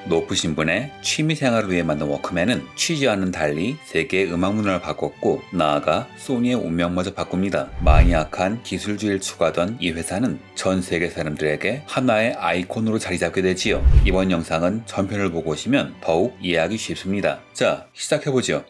높으신 분의 취미생활을 위해 만든 워크맨은 취지와는 달리 세계의 음악 문화를 바꿨고 나아가 소니의 운명마저 바꿉니다. 마니악한 기술주의를 추구하던 이 회사는 전 세계 사람들에게 하나의 아이콘으로 자리 잡게 되지요. 이번 영상은 전편을 보고 오시면 더욱 이해하기 쉽습니다. 자, 시작해보죠.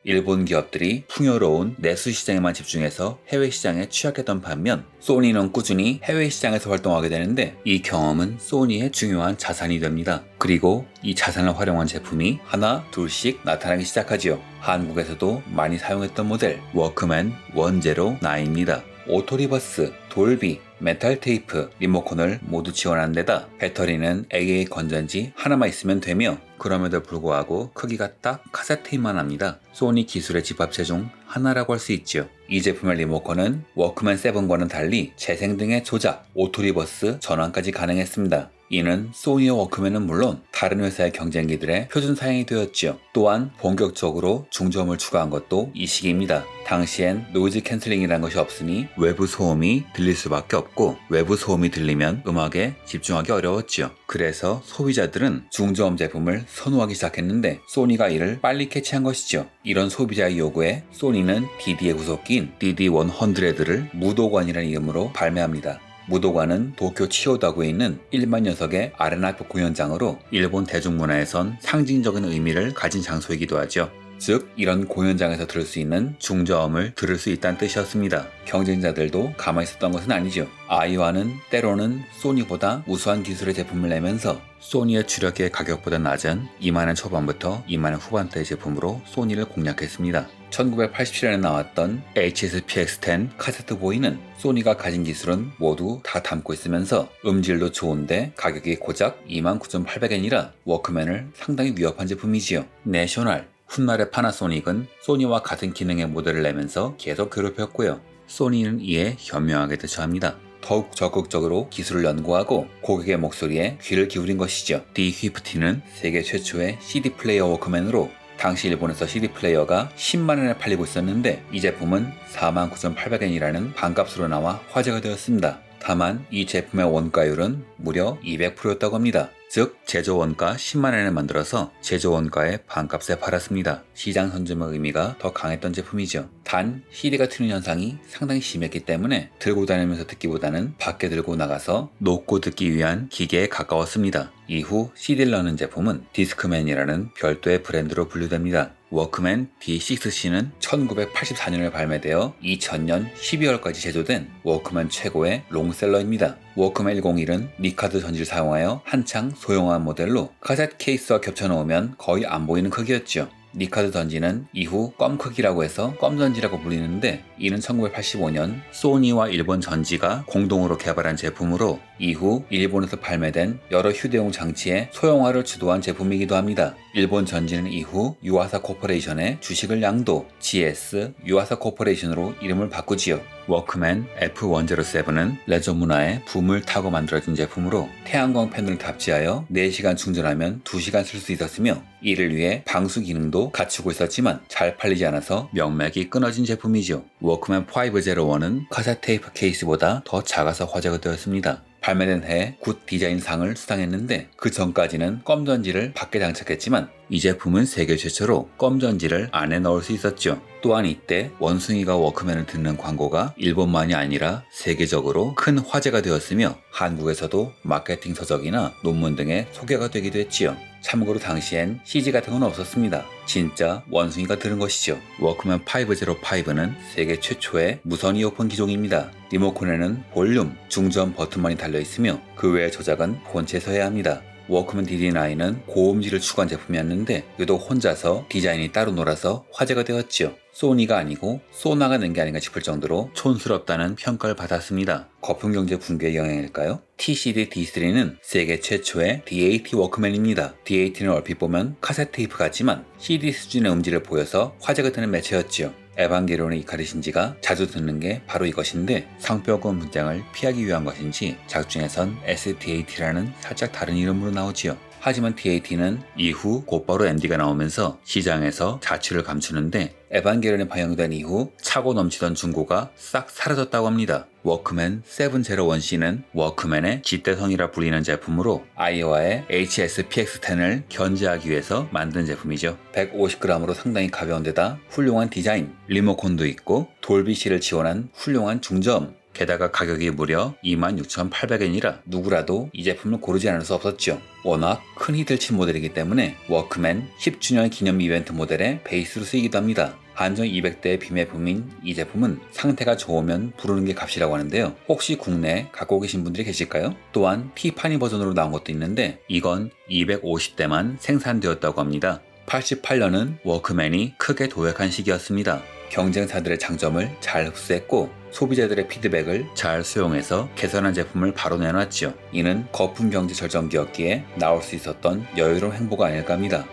일본 기업들이 풍요로운 내수 시장에만 집중해서 해외 시장에 취약했던 반면 소니는 꾸준히 해외 시장에서 활동하게 되는데 이 경험은 소니의 중요한 자산이 됩니다. 그리고 이 자산을 활용한 제품이 하나 둘씩 나타나기 시작하지요. 한국에서도 많이 사용했던 모델 워크맨 109입니다. 오토리버스, 돌비, 메탈 테이프, 리모컨을 모두 지원하는 데다 배터리는 AA 건전지 하나만 있으면 되며 그럼에도 불구하고 크기가 딱 카세트인만 합니다. 소니 기술의 집합체 중 하나라고 할 수 있죠. 이 제품의 리모컨은 워크맨 7과는 달리 재생 등의 조작, 오토리버스 전환까지 가능했습니다. 이는 소니의 워크맨은 물론 다른 회사의 경쟁기들의 표준 사양이 되었지요. 또한 본격적으로 중저음을 추가한 것도 이 시기입니다. 당시엔 노이즈 캔슬링이라는 것이 없으니 외부 소음이 들릴 수밖에 없고 외부 소음이 들리면 음악에 집중하기 어려웠지요. 그래서 소비자들은 중저음 제품을 선호하기 시작했는데 소니가 이를 빨리 캐치한 것이죠. 이런 소비자의 요구에 소니는 DD의 후속기인 DD100를 무도관이라는 이름으로 발매합니다. 무도관은 도쿄 치요다구에 있는 1만 녀석의 아레나 공연장으로 일본 대중문화에선 상징적인 의미를 가진 장소이기도 하죠. 즉 이런 공연장에서 들을 수 있는 중저음을 들을 수 있다는 뜻이었습니다. 경쟁자들도 가만히 있었던 것은 아니죠. 아이와는 때로는 소니보다 우수한 기술의 제품을 내면서 소니의 주력기의 가격보다 낮은 2만원 초반부터 2만원 후반대의 제품으로 소니를 공략했습니다. 1987년에 나왔던 HSPX10 카세트 보이는 소니가 가진 기술은 모두 다 담고 있으면서 음질도 좋은데 가격이 고작 29,800엔이라 워크맨을 상당히 위협한 제품이지요. 내셔널, 훗날의 파나소닉은 소니와 같은 기능의 모델을 내면서 계속 괴롭혔고요. 소니는 이에 현명하게 대처합니다. 더욱 적극적으로 기술을 연구하고 고객의 목소리에 귀를 기울인 것이죠. D50는 세계 최초의 CD 플레이어 워크맨으로 당시 일본에서 CD 플레이어가 10만원에 팔리고 있었는데 이 제품은 49,800엔이라는 반값으로 나와 화제가 되었습니다. 다만 이 제품의 원가율은 무려 200%였다고 합니다. 즉 제조 원가 10만원에 만들어서 제조 원가의 반값에 팔았습니다. 시장 선점의 의미가 더 강했던 제품이죠. 단 CD가 튀는 현상이 상당히 심했기 때문에 들고 다니면서 듣기보다는 밖에 들고 나가서 놓고 듣기 위한 기계에 가까웠습니다. 이후 CD를 넣는 제품은 디스크맨이라는 별도의 브랜드로 분류됩니다. 워크맨 D6C는 1984년에 발매되어 2000년 12월까지 제조된 워크맨 최고의 롱셀러입니다. 워크맨 101은 니카드 전지를 사용하여 한창 소형화한 모델로 카세트 케이스와 겹쳐놓으면 거의 안 보이는 크기였죠. 니카드 전지는 이후 껌 크기라고 해서 껌 전지라고 불리는데 이는 1985년 소니와 일본 전지가 공동으로 개발한 제품으로 이후 일본에서 발매된 여러 휴대용 장치의 소형화를 주도한 제품이기도 합니다. 일본 전지는 이후 유아사 코퍼레이션의 주식을 양도 GS 유아사 코퍼레이션으로 이름을 바꾸지요. 워크맨 F107은 레저 문화의 붐을 타고 만들어진 제품으로 태양광 패널을 탑재하여 4시간 충전하면 2시간 쓸 수 있었으며 이를 위해 방수 기능도 갖추고 있었지만 잘 팔리지 않아서 명맥이 끊어진 제품이죠. 워크맨 501은 카세트 테이프 케이스보다 더 작아서 화제가 되었습니다. 발매된 해에 굿 디자인상을 수상했는데 그 전까지는 껌전지를 밖에 장착했지만 이 제품은 세계 최초로 껌전지를 안에 넣을 수 있었죠. 또한 이때 원숭이가 워크맨을 듣는 광고가 일본만이 아니라 세계적으로 큰 화제가 되었으며 한국에서도 마케팅 서적이나 논문 등에 소개가 되기도 했지요. 참고로 당시엔 CG 같은 건 없었습니다. 진짜 원숭이가 들은 것이죠. 워크맨 505는 세계 최초의 무선 이어폰 기종입니다. 리모컨에는 볼륨, 중저음 버튼만이 달려있으며 그 외의 조작은 본체에서 해야 합니다. 워크맨 DD9은 고음질을 추구한 제품이었는데 유독 혼자서 디자인이 따로 놀아서 화제가 되었지요. 소니가 아니고 소나가 낸 게 아닌가 싶을 정도로 촌스럽다는 평가를 받았습니다. 거품경제 붕괴의 영향일까요? TCD D3는 세계 최초의 D80 워크맨입니다. D80을 얼핏 보면 카세트 테이프 같지만 CD 수준의 음질을 보여서 화제가 되는 매체였지요. 에반게리온의 이카리 신지가 자주 듣는 게 바로 이것인데 상표권 분쟁을 피하기 위한 것인지 작중에선 ST80라는 살짝 다른 이름으로 나오지요. 하지만 TAT는 이후 곧바로 MD가 나오면서 시장에서 자취를 감추는데 에반게리온이 방영된 이후 차고 넘치던 중고가 싹 사라졌다고 합니다. 워크맨 701C는 워크맨의 뒷대성이라 불리는 제품으로 아이오와의 HS-PX10을 견제하기 위해서 만든 제품이죠. 150g으로 상당히 가벼운 데다 훌륭한 디자인, 리모컨도 있고 돌비C를 지원한 훌륭한 중저음, 게다가 가격이 무려 26,800엔이라 누구라도 이 제품을 고르지 않을 수 없었죠. 워낙 큰 히트를 친 모델이기 때문에 워크맨 10주년 기념 이벤트 모델의 베이스로 쓰이기도 합니다. 한정 200대의 비매품인 이 제품은 상태가 좋으면 부르는 게 값이라고 하는데요. 혹시 국내에 갖고 계신 분들이 계실까요? 또한 티파니 버전으로 나온 것도 있는데 이건 250대만 생산되었다고 합니다. 88년은 워크맨이 크게 도약한 시기였습니다. 경쟁사들의 장점을 잘 흡수했고 소비자들의 피드백을 잘 수용해서 개선한 제품을 바로 내놨죠. 이는 거품 경제 절정기였기에 나올 수 있었던 여유로운 행보가 아닐까 합니다.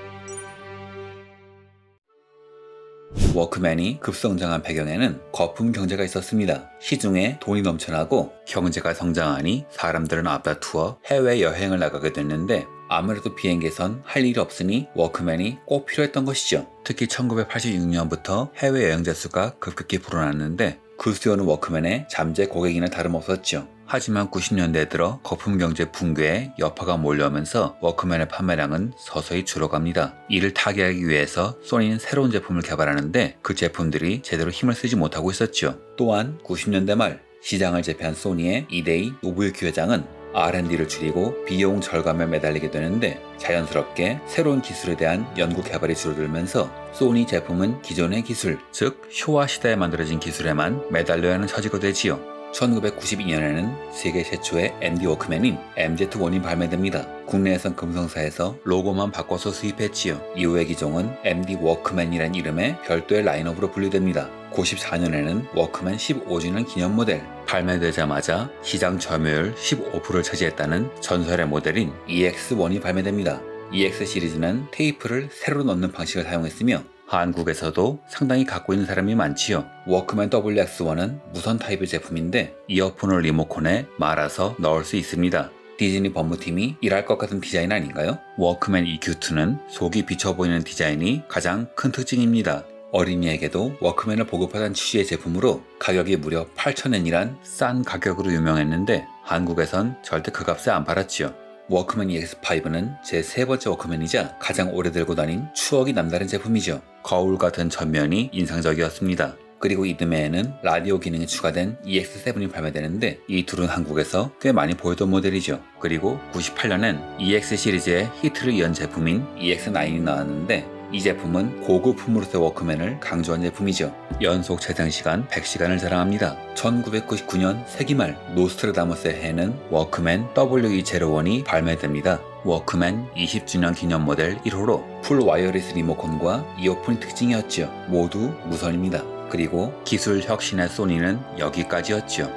워크맨이 급성장한 배경에는 거품 경제가 있었습니다. 시중에 돈이 넘쳐나고 경제가 성장하니 사람들은 앞다투어 해외여행을 나가게 됐는데 아무래도 비행기에선 할 일이 없으니 워크맨이 꼭 필요했던 것이죠. 특히 1986년부터 해외여행자 수가 급격히 불어났는데 그 수요는 워크맨의 잠재 고객이나 다름없었죠. 하지만 90년대 들어 거품 경제 붕괴에 여파가 몰려오면서 워크맨의 판매량은 서서히 줄어갑니다. 이를 타개하기 위해서 소니는 새로운 제품을 개발하는데 그 제품들이 제대로 힘을 쓰지 못하고 있었죠. 또한 90년대 말 시장을 제패한 소니의 이데이 노부유키 회장은 R&D를 줄이고 비용 절감에 매달리게 되는데 자연스럽게 새로운 기술에 대한 연구 개발이 줄어들면서 소니 제품은 기존의 기술, 즉 쇼와 시대에 만들어진 기술에만 매달려야 하는 처지가 되지요. 1992년에는 세계 최초의 MD 워크맨인 MZ1이 발매됩니다. 국내에선 금성사에서 로고만 바꿔서 수입했지요. 이후의 기종은 MD 워크맨이라는 이름의 별도의 라인업으로 분류됩니다. 94년에는 워크맨 15주년 기념 모델, 발매되자마자 시장 점유율 15%를 차지했다는 전설의 모델인 EX1이 발매됩니다. EX 시리즈는 테이프를 새로 넣는 방식을 사용했으며 한국에서도 상당히 갖고 있는 사람이 많지요. 워크맨 WX1은 무선 타입의 제품인데 이어폰을 리모컨에 말아서 넣을 수 있습니다. 디즈니 법무팀이 일할 것 같은 디자인 아닌가요? 워크맨 EQ2는 속이 비쳐 보이는 디자인이 가장 큰 특징입니다. 어린이에게도 워크맨을 보급하던 취지의 제품으로 가격이 무려 8,000엔이란 싼 가격으로 유명했는데 한국에선 절대 그 값에 안 팔았지요. 워크맨 EX5는 제 세 번째 워크맨이자 가장 오래 들고 다닌 추억이 남다른 제품이죠. 거울 같은 전면이 인상적이었습니다. 그리고 이듬해에는 라디오 기능이 추가된 EX7이 발매되는데 이 둘은 한국에서 꽤 많이 보였던 모델이죠. 그리고 98년엔 EX 시리즈의 히트를 이은 제품인 EX9이 나왔는데 이 제품은 고급 품으로서의 워크맨을 강조한 제품이죠. 연속 재생시간 100시간을 자랑합니다. 1999년 세기말 노스트라다무스의 해는 워크맨 WE01이 발매됩니다. 워크맨 20주년 기념 모델 1호로 풀 와이어리스 리모컨과 이어폰이 특징이었죠. 모두 무선입니다. 그리고 기술 혁신의 소니는 여기까지였죠.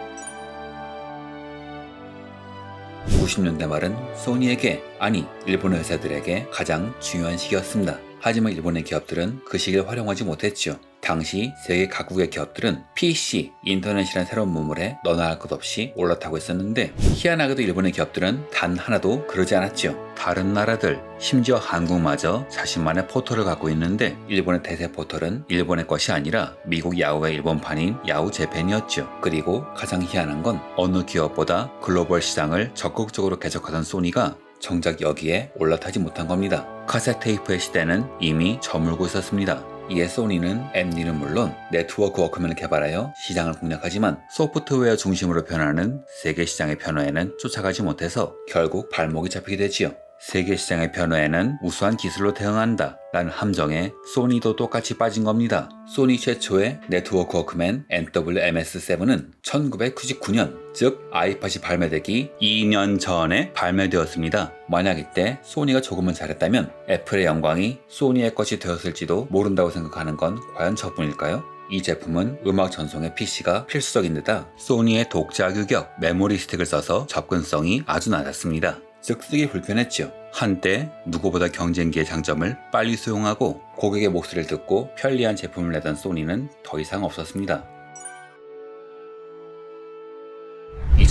90년대 말은 소니에게, 아니 일본의 회사들에게 가장 중요한 시기였습니다. 하지만 일본의 기업들은 그 시기를 활용하지 못했죠. 당시 세계 각국의 기업들은 PC, 인터넷이란 새로운 문물에 너나 할 것 없이 올라타고 있었는데 희한하게도 일본의 기업들은 단 하나도 그러지 않았죠. 다른 나라들, 심지어 한국마저 자신만의 포털을 갖고 있는데 일본의 대세 포털은 일본의 것이 아니라 미국 야후의 일본판인 야후 재팬이었죠. 그리고 가장 희한한 건 어느 기업보다 글로벌 시장을 적극적으로 개척하던 소니가 정작 여기에 올라타지 못한 겁니다. 카세트 테이프의 시대는 이미 저물고 있었습니다. 이에 소니는 MD는 물론 네트워크 워크맨을 개발하여 시장을 공략하지만 소프트웨어 중심으로 변하는 세계 시장의 변화에는 쫓아가지 못해서 결국 발목이 잡히게 되지요. 세계 시장의 변화에는 우수한 기술로 대응한다 라는 함정에 소니도 똑같이 빠진 겁니다. 소니 최초의 네트워크 워크맨 NWMS7은 1999년, 즉 아이팟이 발매되기 2년 전에 발매되었습니다. 만약 이때 소니가 조금은 잘했다면 애플의 영광이 소니의 것이 되었을지도 모른다고 생각하는 건 과연 저뿐일까요? 이 제품은 음악 전송에 PC가 필수적인 데다 소니의 독자 규격 메모리 스틱을 써서 접근성이 아주 낮았습니다. 즉 쓰기 불편했죠. 한때 누구보다 경쟁기의 장점을 빨리 수용하고 고객의 목소리를 듣고 편리한 제품을 내던 소니는 더 이상 없었습니다.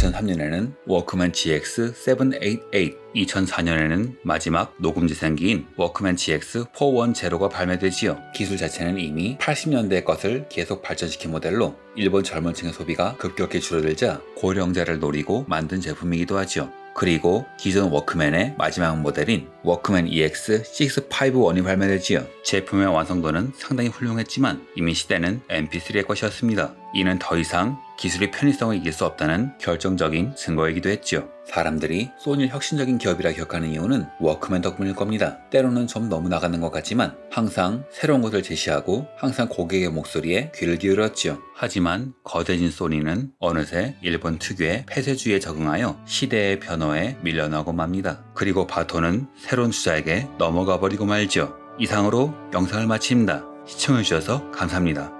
2003년에는 워크맨 GX788, 2004년에는 마지막 녹음 재생기인 워크맨 GX410가 발매되지요. 기술 자체는 이미 80년대 것을 계속 발전시킨 모델로 일본 젊은 층의 소비가 급격히 줄어들자 고령자를 노리고 만든 제품이기도 하죠. 그리고 기존 워크맨의 마지막 모델인 워크맨 EX651이 발매되지요. 제품의 완성도는 상당히 훌륭했지만 이미 시대는 MP3의 것이었습니다. 이는 더 이상 기술의 편의성을 이길 수 없다는 결정적인 증거이기도 했죠. 사람들이 소니를 혁신적인 기업이라 기억하는 이유는 워크맨 덕분일 겁니다. 때로는 좀 너무 나가는 것 같지만 항상 새로운 것을 제시하고 항상 고객의 목소리에 귀를 기울였죠. 하지만 거대진 소니는 어느새 일본 특유의 폐쇄주의에 적응하여 시대의 변화에 밀려나고 맙니다. 그리고 바톤은 새로운 주자에게 넘어가 버리고 말죠. 이상으로 영상을 마칩니다. 시청해주셔서 감사합니다.